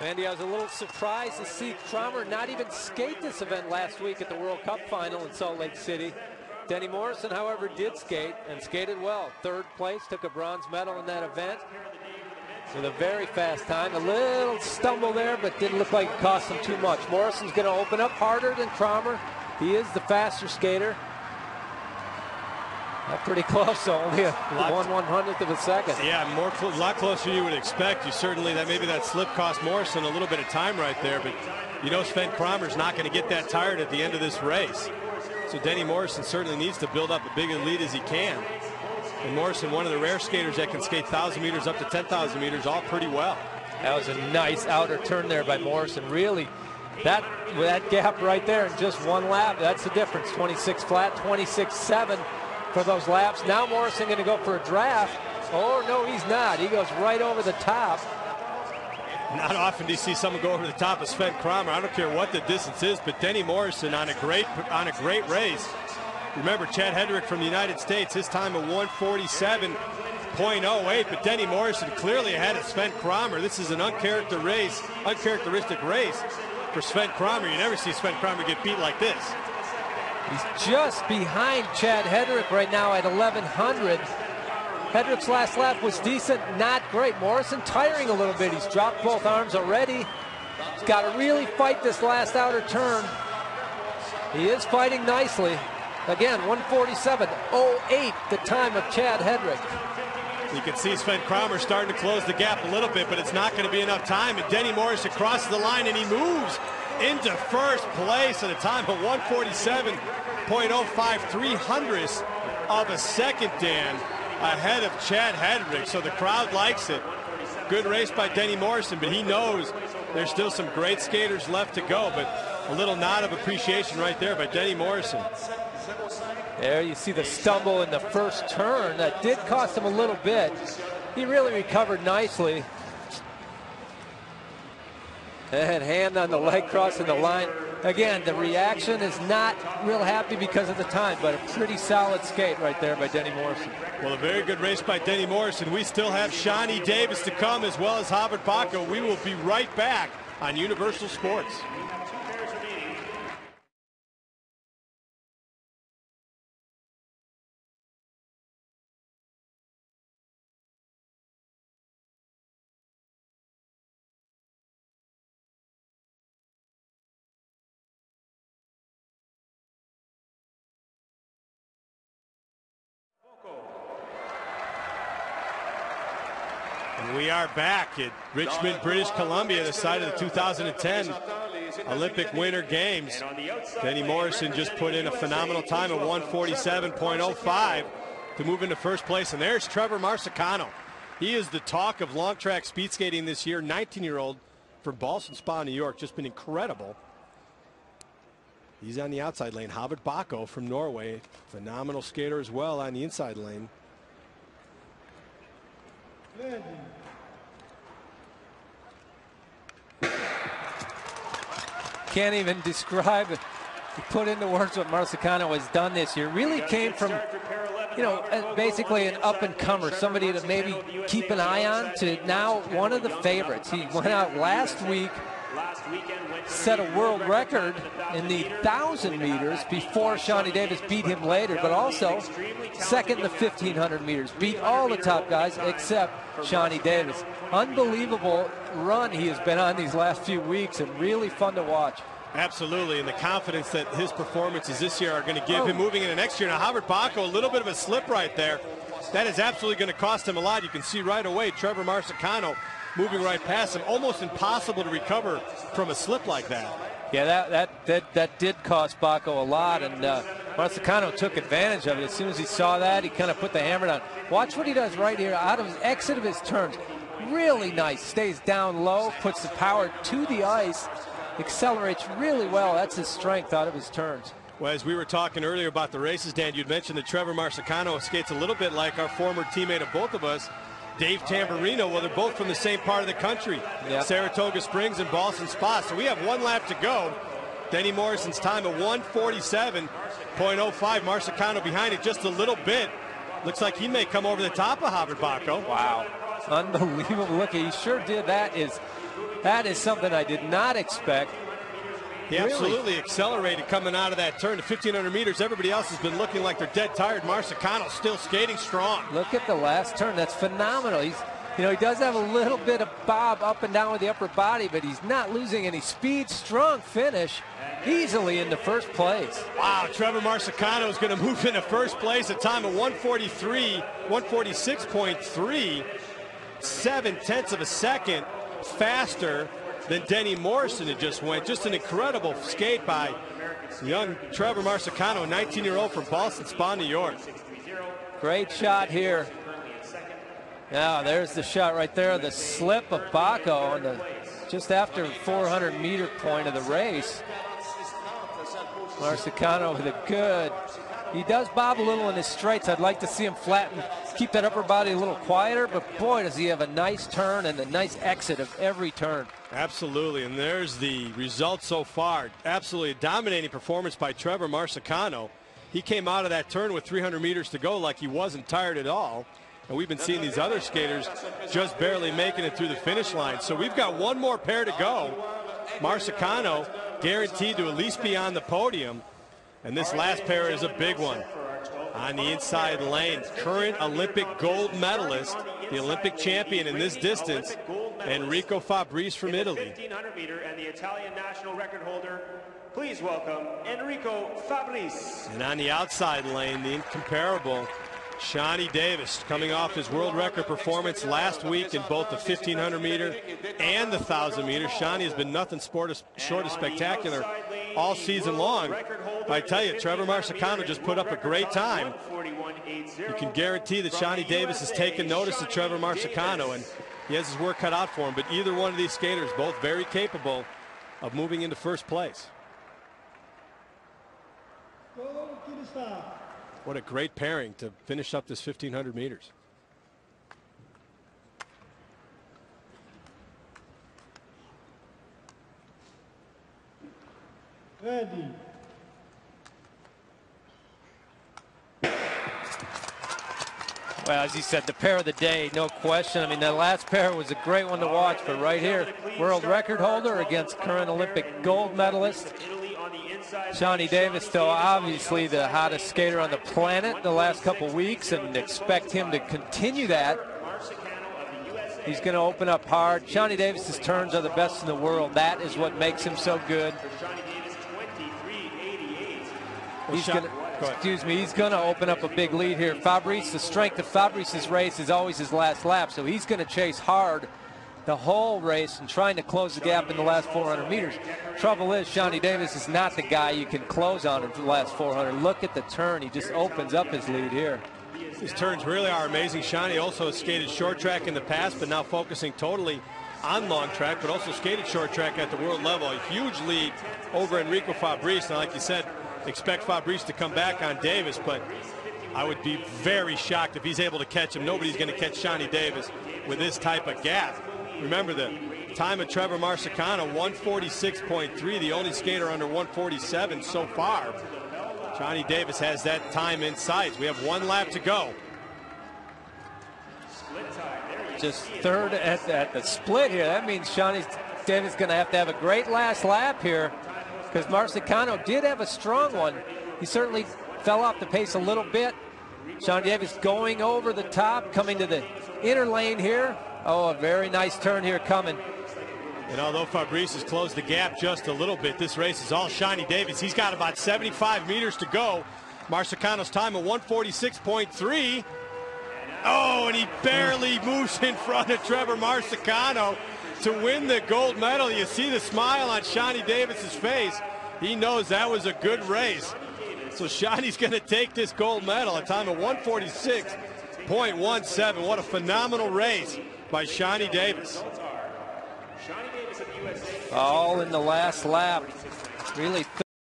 Andy, I was a little surprised to see Kramer not even skate this event last week at the World Cup final in Salt Lake City. Denny Morrison, however, did skate and skated well. Third place, took a bronze medal in that event with a very fast time. A little stumble there, but didn't look like it cost him too much. Morrison's going to open up harder than Kramer. He is the faster skater. Not pretty close, so only a 1/100th of a second. Yeah, a lot closer than you would expect. You certainly, maybe that slip cost Morrison a little bit of time right there, but you know Sven Kramer's not going to get that tired at the end of this race. So Denny Morrison certainly needs to build up a big lead as he can. And Morrison, one of the rare skaters that can skate 1,000 meters up to 10,000 meters, all pretty well. That was a nice outer turn there by Morrison. Really, that gap right there in just one lap, that's the difference. 26 flat, 26.7 for those laps. Now Morrison going to go for a draft. Oh, no, he's not. He goes right over the top. Not often do you see someone go over the top of Sven Kramer. I don't care what the distance is, but Denny Morrison on a great race. Remember, Chad Hedrick from the United States, his time of 1:47.08, but Denny Morrison clearly ahead of Sven Kramer. This is an uncharacteristic race for Sven Kramer. You never see Sven Kramer get beat like this. He's just behind Chad Hedrick right now at 1,100. Hedrick's last lap was decent, not great. Morrison tiring a little bit. He's dropped both arms already. He's got to really fight this last outer turn. He is fighting nicely. Again, 1:47.08, the time of Chad Hedrick. You can see Sven Kramer starting to close the gap a little bit, but it's not going to be enough time. And Denny Morrison crosses the line, and he moves into first place at a time of 1:47.05, 300ths of a second, Dan, ahead of Chad Hedrick. So the crowd likes it. Good race by Denny Morrison, but he knows there's still some great skaters left to go. But a little nod of appreciation right there by Denny Morrison. There you see the stumble in the first turn. That did cost him a little bit. He really recovered nicely. And hand on the leg crossing the line. Again, the reaction is not real happy because of the time, but a pretty solid skate right there by Denny Morrison. Well, a very good race by Denny Morrison. We still have Shani Davis to come, as well as Havard Bokko. We will be right back on Universal Sports. We are back at Richmond, British Columbia, the site of the 2010 Olympic Winter Games. Denny Morrison just put in a phenomenal time of 1:47.05 to move into first place. And there's Trevor Marsicano. He is the talk of long track speed skating this year. 19-year-old from Ballston Spa, New York. Just been incredible. He's on the outside lane. Havard Bokko from Norway. Phenomenal skater as well on the inside lane. Can't even describe, put into words what Marsicano has done this year. Really came from, you know, basically an up-and-comer, somebody to maybe keep an eye on, to now one of the favorites. He went out last week, set a world record in the 1,000 meters before Shani Davis beat him later, but also second in the 1,500 meters. Beat all the top guys except Shani Davis. Unbelievable run he has been on these last few weeks, and really fun to watch. Absolutely, and the confidence that his performances this year are going to give him moving into next year. Now, Havard Bokko, a little bit of a slip right there. That is absolutely going to cost him a lot. You can see right away Trevor Marsicano moving right past him. Almost impossible to recover from a slip like that. Yeah, that did cost Bokko a lot, and Marsicano took advantage of it. As soon as he saw that, he kind of put the hammer down. Watch what he does right here out of his exit of his turns. Really nice. Stays down low, puts the power to the ice, accelerates really well. That's his strength out of his turns. Well, as we were talking earlier about the races, Dan, you'd mentioned that Trevor Marsicano skates a little bit like our former teammate of both of us, Dave Tamburino. Well, they're both from the same part of the country, yep. Saratoga Springs and Ballston Spa. So we have one lap to go. Denny Morrison's time of 1:47.05. Marsicano behind it just a little bit. Looks like he may come over the top of Havard, Bokko. Wow. Unbelievable. Look, he sure did. That is something I did not expect. He absolutely accelerated coming out of that turn to 1,500 meters. Everybody else has been looking like they're dead tired. Marsicano still skating strong. Look at the last turn. That's phenomenal. He does have a little bit of bob up and down with the upper body, but he's not losing any speed. Strong finish, easily into first place. Wow, Trevor Marsicano is going to move into first place, a time of 146.3, 7/10 of a second faster than Denny Morrison had just went. Just an incredible skate by young Trevor Marsicano, a 19-year-old from Boston Spa, New York. Great shot here. Now there's the shot right there, the slip of Bokko on the just after 400-meter point of the race. Marsicano with a good. He does bob a little in his straights. I'd like to see him flatten, keep that upper body a little quieter, but boy, does he have a nice turn and a nice exit of every turn. Absolutely, and there's the result so far. Absolutely a dominating performance by Trevor Marsicano. He came out of that turn with 300 meters to go like he wasn't tired at all. And we've been seeing these other skaters just barely making it through the finish line. So we've got one more pair to go. Marsicano guaranteed to at least be on the podium. And this last pair is a big one. On the inside lane, current Olympic gold medalist, the Olympic champion in this distance, Enrico Fabris from Italy. 1500 meter and the Italian national record holder, please welcome Enrico Fabris. And on the outside lane, the incomparable Shani Davis, coming off his world record performance last week in both the 1500 meter and the 1000 meter. Shani has been nothing short of spectacular all season long. But I tell you, Trevor Marsicano just put up a great time. You can guarantee that Shani Davis has taken notice of Trevor Marsicano, and he has his work cut out for him. But either one of these skaters, both very capable of moving into first place. What a great pairing to finish up this 1500 meters. Ready. Well, as he said, the pair of the day, no question. I mean, that last pair was a great one to watch, but right here, world record holder against current Olympic gold medalist. Shani Davis, though, obviously the hottest skater on the planet the last couple weeks, and expect him to continue that. He's going to open up hard. Shani Davis's turns are the best in the world. That is what makes him so good. He's going to, he's going to open up a big lead here. Fabris, the strength of Fabris's race is always his last lap, so he's going to chase hard the whole race and trying to close the gap in the last 400 meters. Trouble is, Shani Davis is not the guy you can close on in the last 400. Look at the turn. He just opens up his lead here. His turns really are amazing. Shani also has skated short track in the past, but now focusing totally on long track, but also skated short track at the world level. A huge lead over Enrico Fabris. Now, like you said, expect Fabris to come back on Davis, but I would be very shocked if he's able to catch him. Nobody's going to catch Shani Davis with this type of gap. Remember the time of Trevor Marsicano, 146.3, the only skater under 147 so far. Shani Davis has that time in sight. We have one lap to go. Just third at the split here. That means Shani Davis is going to have a great last lap here, because Marsicano did have a strong one. He certainly fell off the pace a little bit. Shani Davis going over the top, coming to the inner lane here. Oh, a very nice turn here coming. And although Fabris has closed the gap just a little bit, this race is all Shani Davis. He's got about 75 meters to go. Marsicano's time of 146.3. Oh, and he barely moves in front of Trevor Marsicano to win the gold medal. You see the smile on Shani Davis's face. He knows that was a good race. So Shani's going to take this gold medal, a time of 146.17. What a phenomenal race by Shani Davis. All in the last lap. Really